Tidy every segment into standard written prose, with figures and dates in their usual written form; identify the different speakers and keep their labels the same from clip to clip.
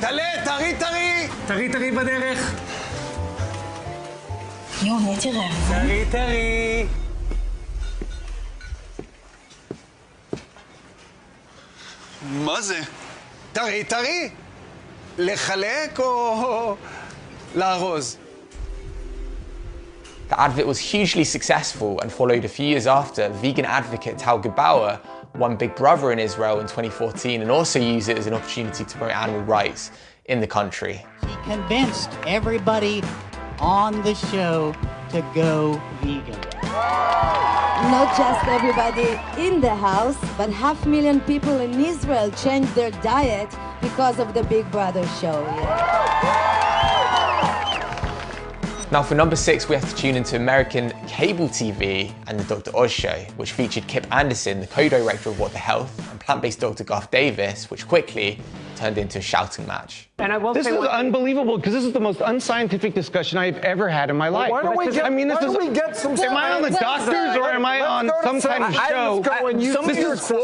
Speaker 1: טלה, טרי!
Speaker 2: טרי בדרך.
Speaker 3: יואו, תראה.
Speaker 2: טרי.
Speaker 1: מה זה? טרי? לחלק או לארוז?
Speaker 4: The advert was hugely successful and followed a few years after. Vegan advocate Tal Gebauer won Big Brother in Israel in 2014 and also used it as an opportunity to promote animal rights in the country.
Speaker 5: He convinced everybody on the show to go vegan.
Speaker 6: Not just everybody in the house, but 500,000 people in Israel changed their diet because of the Big Brother show.
Speaker 4: Now for number 6, we have to tune into American cable TV and the Dr. Oz show, which featured Kip Anderson, the co-director of What the Health, and plant-based Dr. Garth Davis, which quickly turned into a shouting match.
Speaker 2: And I will
Speaker 7: this
Speaker 2: say
Speaker 7: is unbelievable because this is the most unscientific discussion I've ever had in my life.
Speaker 1: Why don't we get,
Speaker 7: Am I on the doctors or am I on some kind of show?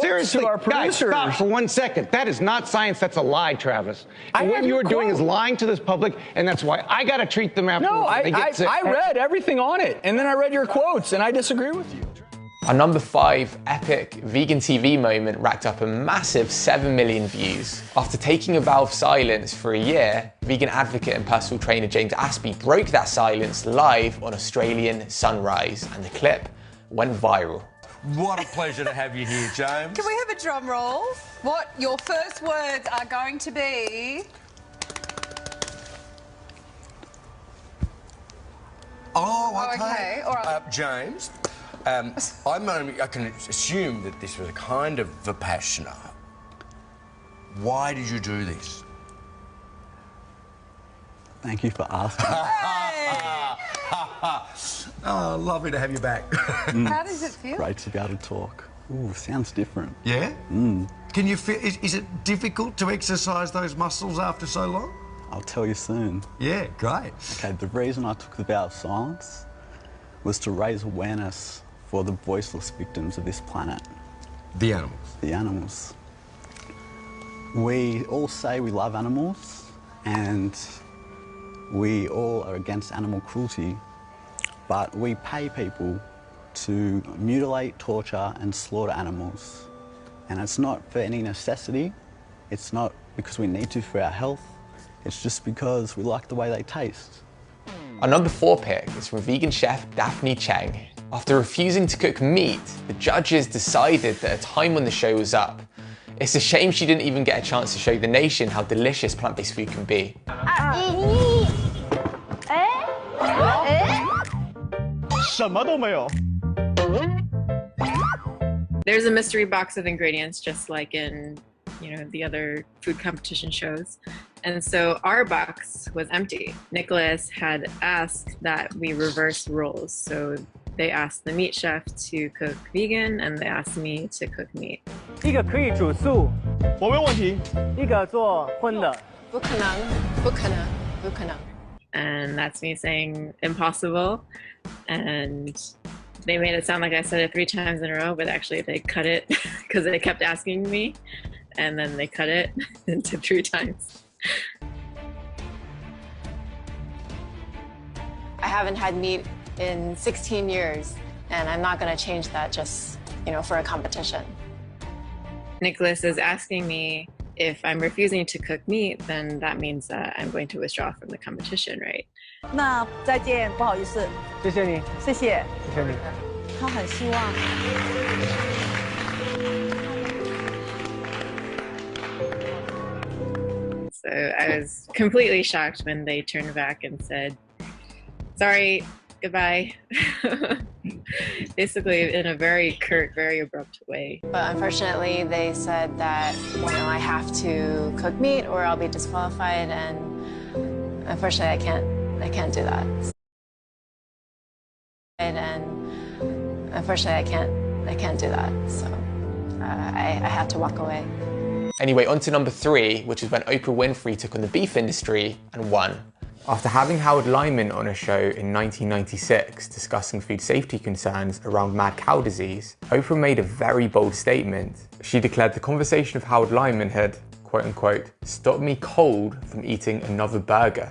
Speaker 7: Seriously, guys, stop for 1 second. That is not science. That's a lie, Travis. And what you are doing is lying to this public, and that's why I got to treat them after they get sick.
Speaker 8: I read everything on it, and then I read your quotes, and I disagree with you.
Speaker 4: Our number 5 epic vegan TV moment racked up a massive 7 million views. After taking a vow of silence for a year, vegan advocate and personal trainer James Aspey broke that silence live on Australian Sunrise, and the clip went viral.
Speaker 1: What a pleasure to have you here, James.
Speaker 9: Can we have a drum roll? What your first words are going to be?
Speaker 1: Oh, okay.
Speaker 9: All right.
Speaker 1: James, I can assume that this was a kind of Vipassana. Why did you do this?
Speaker 10: Thank you for asking.
Speaker 1: Oh, lovely to have you back.
Speaker 9: How does it feel?
Speaker 10: Great to be able to talk. Ooh, sounds different.
Speaker 1: Yeah? Can you feel, is it difficult to exercise those muscles after so long?
Speaker 10: I'll tell you soon.
Speaker 1: Yeah, great.
Speaker 10: Okay, the reason I took the vow of silence was to raise awareness for the voiceless victims of this planet.
Speaker 1: The animals.
Speaker 10: The animals. We all say we love animals and we all are against animal cruelty, but we pay people to mutilate, torture and slaughter animals. And it's not for any necessity, it's not because we need to for our health, it's just because we like the way they taste.
Speaker 4: Our number 4 pick is from vegan chef Daphne Cheng. After refusing to cook meat, the judges decided that a time when the show was up. It's a shame she didn't even get a chance to show the nation how delicious plant-based food can be.
Speaker 11: There's a mystery box of ingredients, just like in, the other food competition shows. And so our box was empty. Nicholas had asked that we reverse roles. So they asked the meat chef to cook vegan, and they asked me to cook meat.
Speaker 2: 一个可以煮素，我没有问题。一个做荤的。
Speaker 11: 不可能. And that's me saying impossible. And they made it sound like I said it 3 times in a row, but actually they cut it because they kept asking me. And then they cut it into 3 times.
Speaker 12: I haven't had meat in 16 years, and I'm not going to change that just, for a competition.
Speaker 11: Nicholas is asking me if I'm refusing to cook meat, then that means that I'm going to withdraw from the competition, right?
Speaker 3: 那再见，不好意思。
Speaker 2: 谢谢你。
Speaker 3: 谢谢。
Speaker 2: 谢谢你。
Speaker 3: 他很希望。
Speaker 11: So I was completely shocked when they turned back and said, sorry, goodbye. Basically in a very curt, very abrupt way.
Speaker 12: But unfortunately, they said that, I have to cook meat or I'll be disqualified, and unfortunately I can't do that. And unfortunately I can't do that. So I had to walk away.
Speaker 4: Anyway, on to number 3, which is when Oprah Winfrey took on the beef industry and won. After having Howard Lyman on a show in 1996 discussing food safety concerns around mad cow disease, Oprah made a very bold statement. She declared the conversation of Howard Lyman had, quote unquote, stop me cold from eating another burger.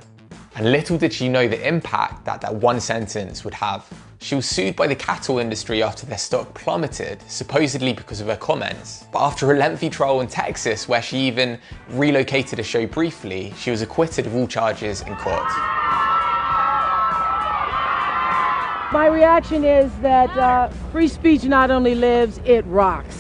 Speaker 4: And little did she know the impact that that one sentence would have. She was sued by the cattle industry after their stock plummeted, supposedly because of her comments. But after a lengthy trial in Texas, where she even relocated a show briefly, she was acquitted of all charges in court.
Speaker 13: My reaction is that free speech not only lives, it rocks.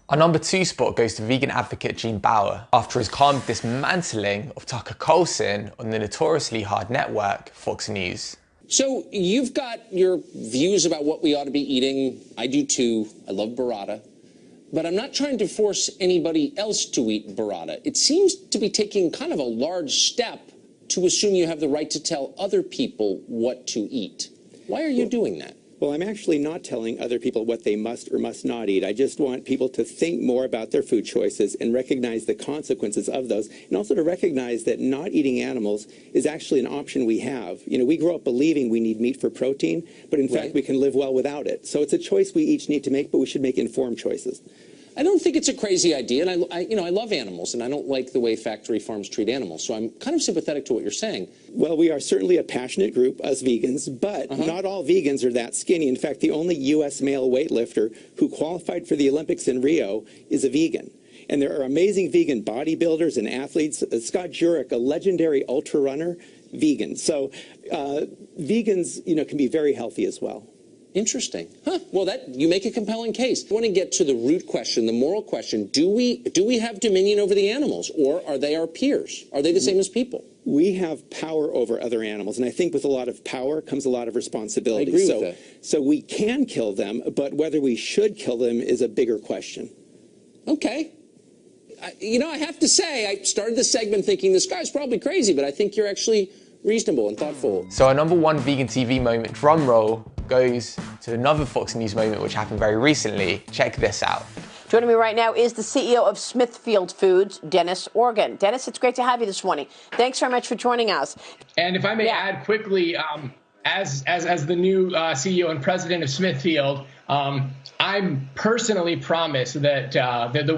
Speaker 4: Our number 2 spot goes to vegan advocate Gene Baur after his calm dismantling of Tucker Carlson on the notoriously hard network Fox News.
Speaker 14: So you've got your views about what we ought to be eating. I do too. I love burrata. But I'm not trying to force anybody else to eat burrata. It seems to be taking kind of a large step to assume you have the right to tell other people what to eat. Why are you doing that?
Speaker 15: Well, I'm actually not telling other people what they must or must not eat. I just want people to think more about their food choices and recognize the consequences of those, and also to recognize that not eating animals is actually an option we have. You know, we grow up believing we need meat for protein, but in fact we can live well without it. So it's a choice we each need to make, but we should make informed choices.
Speaker 14: I don't think it's a crazy idea, and I love animals, and I don't like the way factory farms treat animals, so I'm kind of sympathetic to what you're saying.
Speaker 15: Well, we are certainly a passionate group, us vegans, but not all vegans are that skinny. In fact, the only U.S. male weightlifter who qualified for the Olympics in Rio is a vegan. And there are amazing vegan bodybuilders and athletes. Scott Jurek, a legendary ultra runner, vegan. So vegans, can be very healthy as well.
Speaker 14: Interesting. Huh. Well, you make a compelling case. I want to get to the root question, the moral question. Do we have dominion over the animals, or are they our peers? Are they the same as people?
Speaker 15: We have power over other animals, and I think with a lot of power comes a lot of responsibility.
Speaker 14: I agree with that.
Speaker 15: So we can kill them, but whether we should kill them is a bigger question.
Speaker 14: Okay. I have to say, I started this segment thinking this guy's probably crazy, but I think you're actually reasonable and thoughtful.
Speaker 4: So our number 1 vegan TV moment, drum roll, goes to another Fox News moment which happened very recently. Check this out.
Speaker 16: Joining me right now is the CEO of Smithfield Foods, Dennis Organ. Dennis, it's great to have you this morning. Thanks very much for joining us.
Speaker 17: And if I may add quickly, as the new CEO and president of Smithfield, I'm personally promised that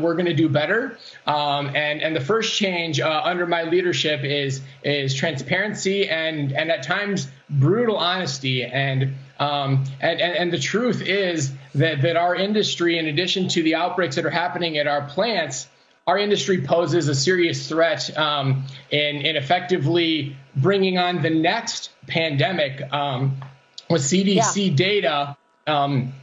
Speaker 17: we're going to do better. And the first change under my leadership is transparency and at times brutal honesty. And the truth is that our industry, in addition to the outbreaks that are happening at our plants, our industry poses a serious threat in effectively bringing on the next pandemic with CDC data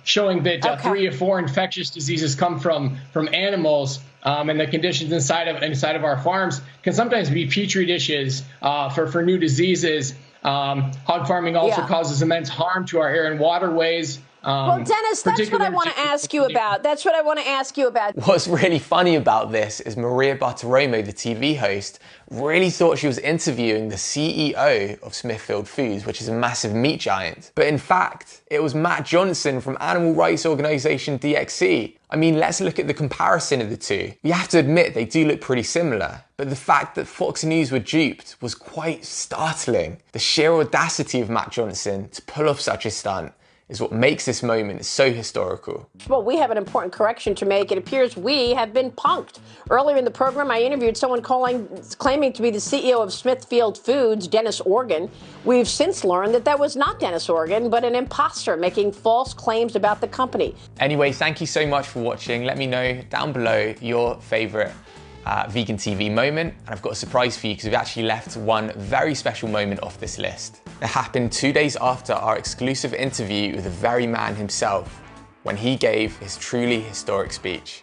Speaker 17: showing that 3 or 4 infectious diseases come from animals, and the conditions inside of our farms can sometimes be petri dishes for new diseases. Hog farming also causes immense harm to our air and waterways.
Speaker 16: Well, Dennis, that's what I want to ask you about.
Speaker 4: What's really funny about this is Maria Bartiromo, the TV host, really thought she was interviewing the CEO of Smithfield Foods, which is a massive meat giant. But in fact, it was Matt Johnson from animal rights organization DXC. I mean, let's look at the comparison of the two. You have to admit they do look pretty similar, but the fact that Fox News were duped was quite startling. The sheer audacity of Matt Johnson to pull off such a stunt is what makes this moment so historical.
Speaker 16: Well, we have an important correction to make. It appears we have been punked. Earlier in the program, I interviewed someone claiming to be the CEO of Smithfield Foods, Dennis Organ. We've since learned that was not Dennis Organ, but an imposter making false claims about the company.
Speaker 4: Anyway, thank you so much for watching. Let me know down below your favorite vegan TV moment, and I've got a surprise for you because we've actually left one very special moment off this list. It happened 2 days after our exclusive interview with the very man himself, when he gave his truly historic speech.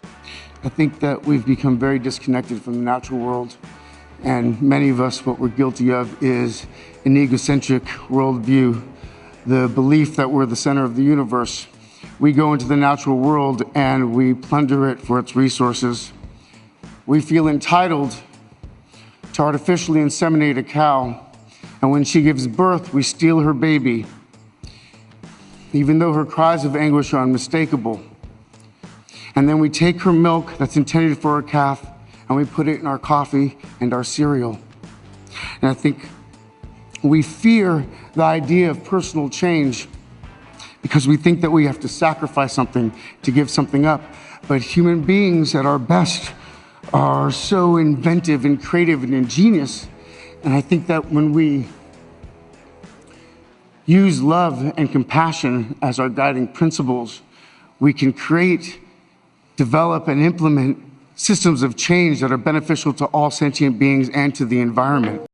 Speaker 18: I think that we've become very disconnected from the natural world, and many of us, what we're guilty of is an egocentric worldview, the belief that we're the center of the universe. We go into the natural world and we plunder it for its resources. We feel entitled to artificially inseminate a cow, and when she gives birth, we steal her baby, even though her cries of anguish are unmistakable. And then we take her milk that's intended for a calf, and we put it in our coffee and our cereal. And I think we fear the idea of personal change because we think that we have to sacrifice something to give something up. But human beings at our best are so inventive and creative and ingenious. And I think that when we use love and compassion as our guiding principles, we can create, develop, and implement systems of change that are beneficial to all sentient beings and to the environment.